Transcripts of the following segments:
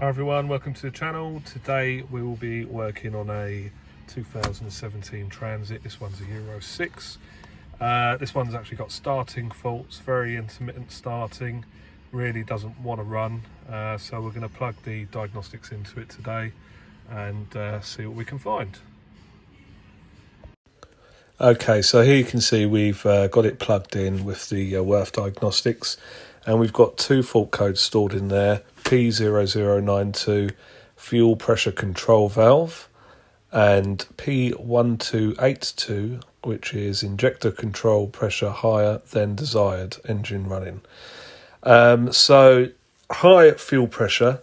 Hi everyone, welcome to the channel. Today we will be working on a 2017 Transit. This one's a Euro 6. This one's actually got starting faults, very intermittent starting, really doesn't want to run. So we're going to plug the diagnostics into it today and see what we can find. Okay, so here you can see we've got it plugged in with the Worth diagnostics, and we've got two fault codes stored in there: P0092 fuel pressure control valve and P1282, which is injector control pressure higher than desired, engine running. So high fuel pressure,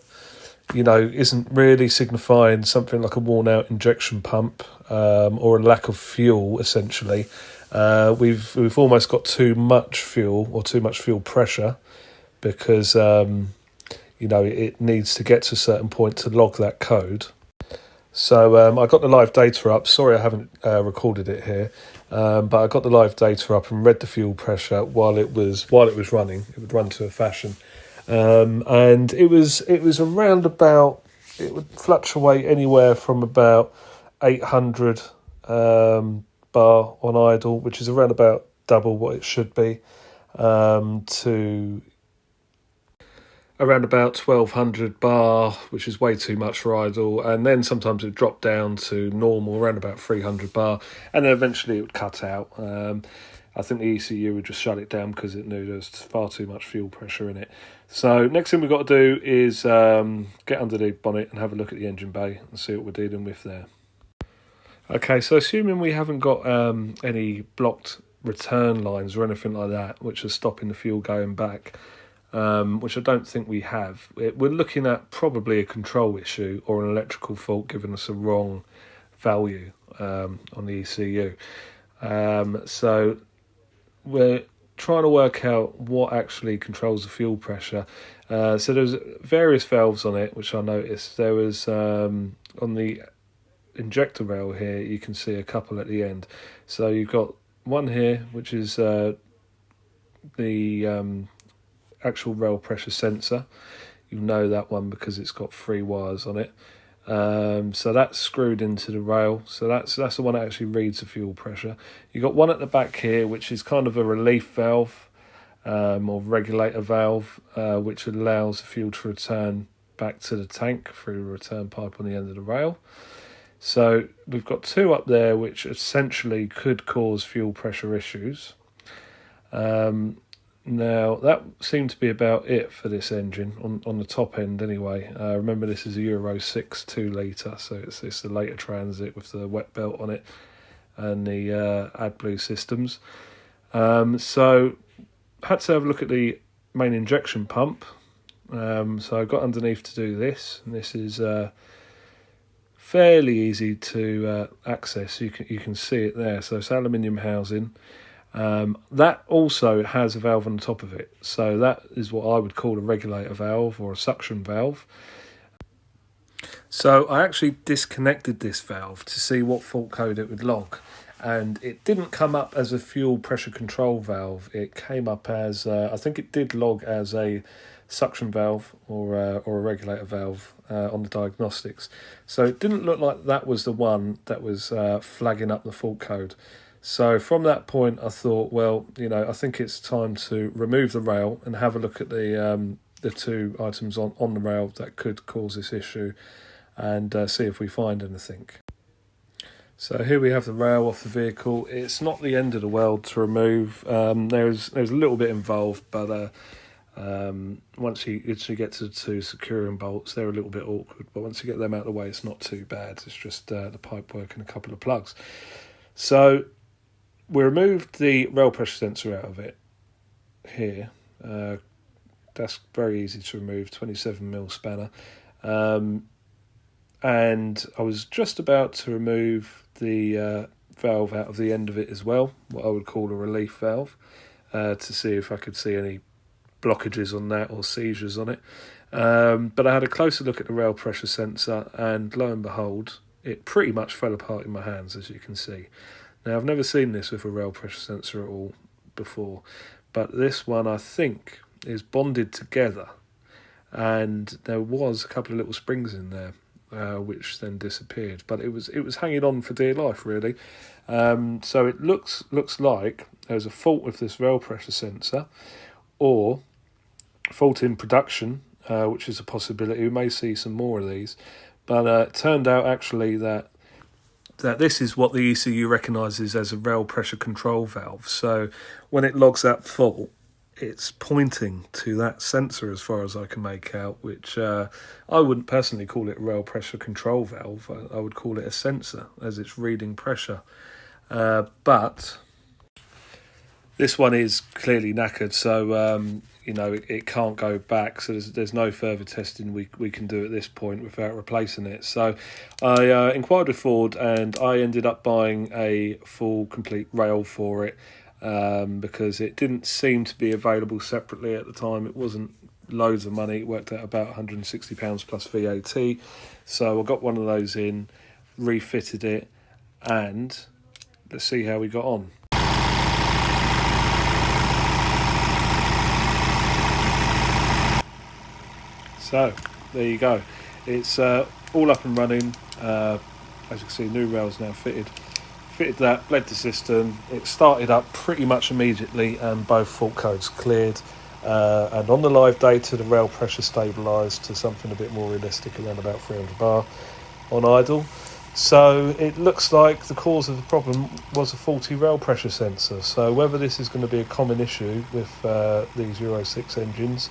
isn't really signifying something like a worn out injection pump or a lack of fuel, essentially. We've almost got too much fuel or too much fuel pressure because, it needs to get to a certain point to log that code. So I got the live data up. Sorry, I haven't recorded it here, but I got the live data up and read the fuel pressure while it was running. It would run to a fashion. And it was around about, it would fluctuate anywhere from about 800 bar on idle, which is around about double what it should be, to around about 1200 bar, which is way too much for idle, and then sometimes it dropped down to normal around about 300 bar, and then eventually it would cut out. I think the ECU would just shut it down because it knew there was far too much fuel pressure in it. So next thing we've got to do is get under the bonnet and have a look at the engine bay and see what we're dealing with there. Okay, so assuming we haven't got any blocked return lines or anything like that, which are stopping the fuel going back, which I don't think we have, we're looking at probably a control issue or an electrical fault giving us a wrong value on the ECU. So we're trying to work out what actually controls the fuel pressure. So there's various valves on it, which I noticed. There was on the injector rail here, you can see a couple at the end. So you've got one here, which is the actual rail pressure sensor. You know that one because it's got 3 wires on it. So that's screwed into the rail. So that's the one that actually reads the fuel pressure. You've got one at the back here, which is kind of a relief valve or regulator valve, which allows the fuel to return back to the tank through a return pipe on the end of the rail. So we've got 2 up there, which essentially could cause fuel pressure issues. Now, that seemed to be about it for this engine, on the top end anyway. Remember, this is a Euro 6 2-litre, so it's the later Transit with the wet belt on it and the AdBlue systems. So I had to have a look at the main injection pump. So I got underneath to do this, and this is fairly easy to access. You can see it there. So it's aluminium housing. That also has a valve on the top of it, so that is what I would call a regulator valve or a suction valve. So I actually disconnected this valve to see what fault code it would log, and it didn't come up as a fuel pressure control valve. It came up as I think it did log as a suction valve or a regulator valve on the diagnostics. So it didn't look like that was the one that was flagging up the fault code. So from that point, I thought, well, I think it's time to remove the rail and have a look at the 2 items on the rail that could cause this issue, and see if we find anything. So here we have the rail off the vehicle. It's not the end of the world to remove. There's a little bit involved, but once you get to the 2 securing bolts, they're a little bit awkward. But once you get them out of the way, it's not too bad. It's just the pipe work and a couple of plugs. So we removed the rail pressure sensor out of it here. That's very easy to remove, 27mm spanner. And I was just about to remove the valve out of the end of it as well, what I would call a relief valve, to see if I could see any blockages on that or seizures on it. But I had a closer look at the rail pressure sensor, and lo and behold, it pretty much fell apart in my hands, as you can see. Now, I've never seen this with a rail pressure sensor at all before, but this one I think is bonded together and there was a couple of little springs in there, which then disappeared. But it was hanging on for dear life, really. So it looks like there's a fault with this rail pressure sensor, or fault in production, which is a possibility. We may see some more of these, but it turned out actually that this is what the ECU recognises as a rail pressure control valve. So when it logs that fault, it's pointing to that sensor as far as I can make out, which I wouldn't personally call it a rail pressure control valve. I would call it a sensor, as it's reading pressure. But this one is clearly knackered, so it can't go back. So there's no further testing we can do at this point without replacing it. So I inquired with Ford, and I ended up buying a full complete rail for it, because it didn't seem to be available separately at the time. It wasn't loads of money. It worked out about £160 plus VAT. So I got one of those in, refitted it, and let's see how we got on. So there you go. It's all up and running. As you can see, new rails now fitted. Fitted that, bled the system. It started up pretty much immediately, and both fault codes cleared. And on the live data, the rail pressure stabilised to something a bit more realistic, around about 300 bar on idle. So it looks like the cause of the problem was a faulty rail pressure sensor. So whether this is going to be a common issue with these Euro 6 engines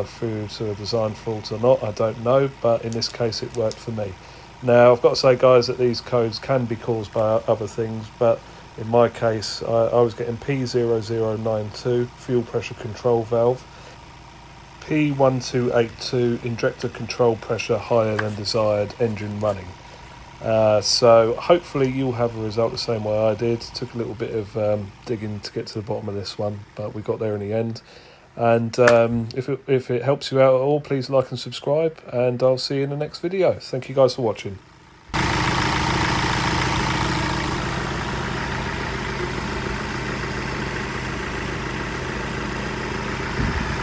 through to a design fault or not, I don't know, but in this case it worked for me. Now I've got to say, guys, that these codes can be caused by other things, but in my case I was getting P0092 fuel pressure control valve, P1282 injector control pressure higher than desired, engine running. So hopefully you'll have a result the same way I did. It took a little bit of digging to get to the bottom of this one, but we got there in the end. And if it helps you out at all, please like and subscribe, and I'll see you in the next video. Thank you guys for watching.